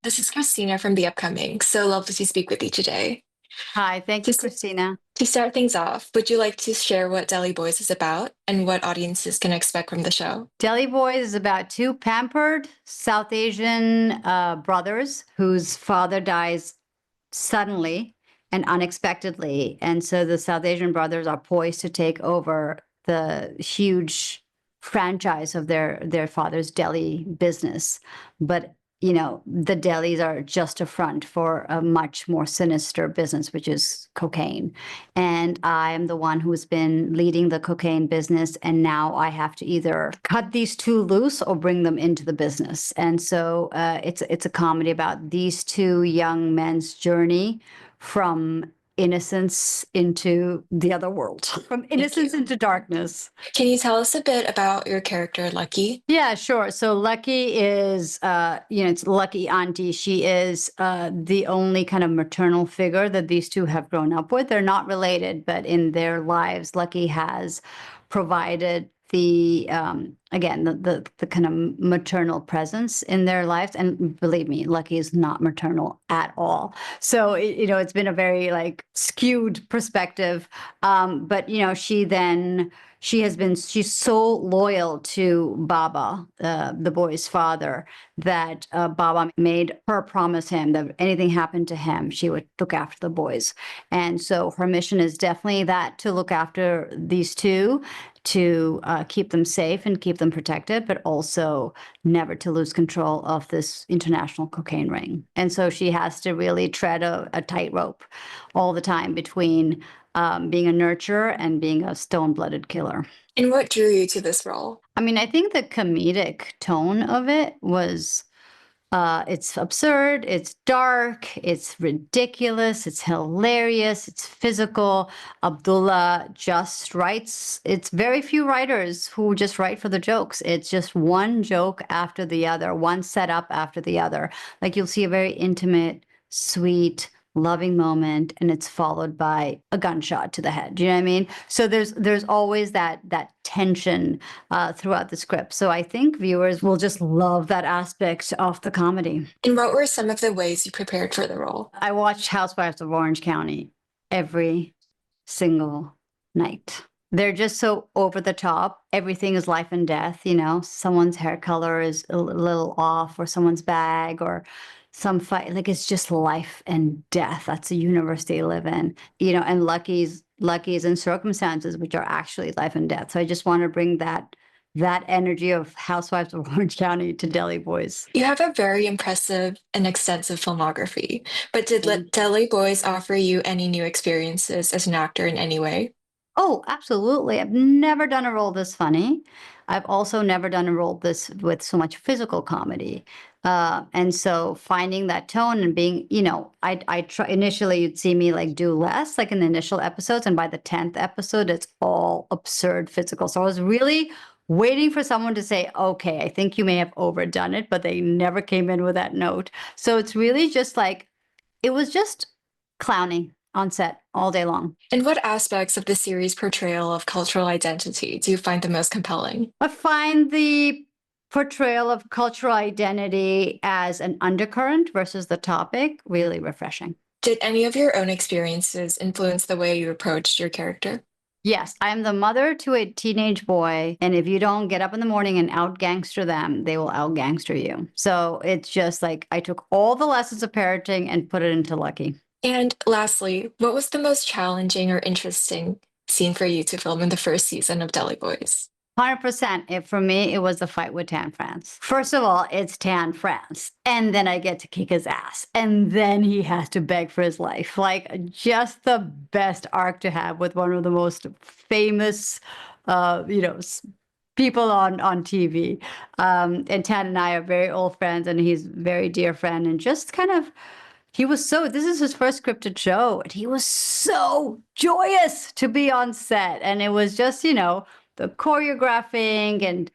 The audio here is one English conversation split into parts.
This is Christina from The Upcoming. So lovely to speak with you today. Hi, thank you, Just Christina. to start things off, would you like to share what Deli Boys is about and what audiences can expect from the show? Deli Boys is about two pampered South Asian brothers whose father dies suddenly and unexpectedly. And so the South Asian brothers are poised to take over the huge franchise of their father's deli business. But the delis are just a front for a much more sinister business, which is cocaine. And I'm the one who's been leading the cocaine business, and now I have to either cut these two loose or bring them into the business. And so it's a comedy about these two young men's journey from innocence into the other world, from Thank innocence you. into darkness. Can you tell us a bit about your character, Lucky? Yeah, sure. So Lucky is, it's Lucky Auntie. She is the only kind of maternal figure that these two have grown up with. They're not related, but in their lives, Lucky has provided the kind of maternal presence in their lives. And believe me, Lucky is not maternal at all. So, it's been a very like skewed perspective. But, she's so loyal to Baba, the boy's father, that Baba made her promise him that if anything happened to him, she would look after the boys. And so her mission is definitely that, to look after these two, to keep them safe and keep them protected, but also never to lose control of this international cocaine ring. And so she has to really tread a tightrope all the time between being a nurturer and being a stone-blooded killer. And what drew you to this role? I mean, I think the comedic tone of it was it's absurd, it's dark, it's ridiculous, it's hilarious, it's physical. Abdullah just writes, it's very few writers who just write for the jokes. It's just one joke after the other, one setup after the other. Like you'll see a very intimate, sweet, loving moment, and it's followed by a gunshot to the head. Do you know what I mean? So there's always that tension throughout the script. So I think viewers will just love that aspect of the comedy. And what were some of the ways you prepared for the role? I watched Housewives of Orange County every single night. They're just so over the top. Everything is life and death, Someone's hair color is a little off, or someone's bag, or some fight. Like it's just life and death. That's the universe they live in, and Lucky's in circumstances which are actually life and death. So I just want to bring that energy of Housewives of Orange County to Deli Boys. You have a very impressive and extensive filmography, but did Thank you. Deli Boys offer you any new experiences as an actor in any way? Oh, absolutely. I've never done a role this funny. I've also never done a role this with so much physical comedy. And so finding that tone and being, I try initially you'd see me like do less, like in the initial episodes, and by the 10th episode, it's all absurd physical. So I was really waiting for someone to say, okay, I think you may have overdone it, but they never came in with that note. So it's really just like it was just clowning on set all day long. And what aspects of the series' portrayal of cultural identity do you find the most compelling? I find the portrayal of cultural identity as an undercurrent versus the topic really refreshing. Did any of your own experiences influence the way you approached your character? Yes, I'm the mother to a teenage boy, and if you don't get up in the morning and out gangster them, they will out gangster you. So it's just like I took all the lessons of parenting and put it into Lucky. And lastly, what was the most challenging or interesting scene for you to film in the first season of Deli Boys? 100%. For me, it was the fight with Tan France. First of all, it's Tan France. And then I get to kick his ass. And then he has to beg for his life. Like, just the best arc to have with one of the most famous, people on TV. And Tan and I are very old friends, and he's a very dear friend. And just kind of, this is his first scripted show. And he was so joyous to be on set. And it was just, the choreographing, and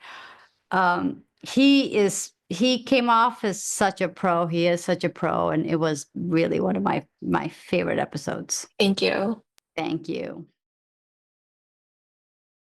he came off as such a pro. He is such a pro, and it was really one of my favorite episodes. Thank you. Thank you.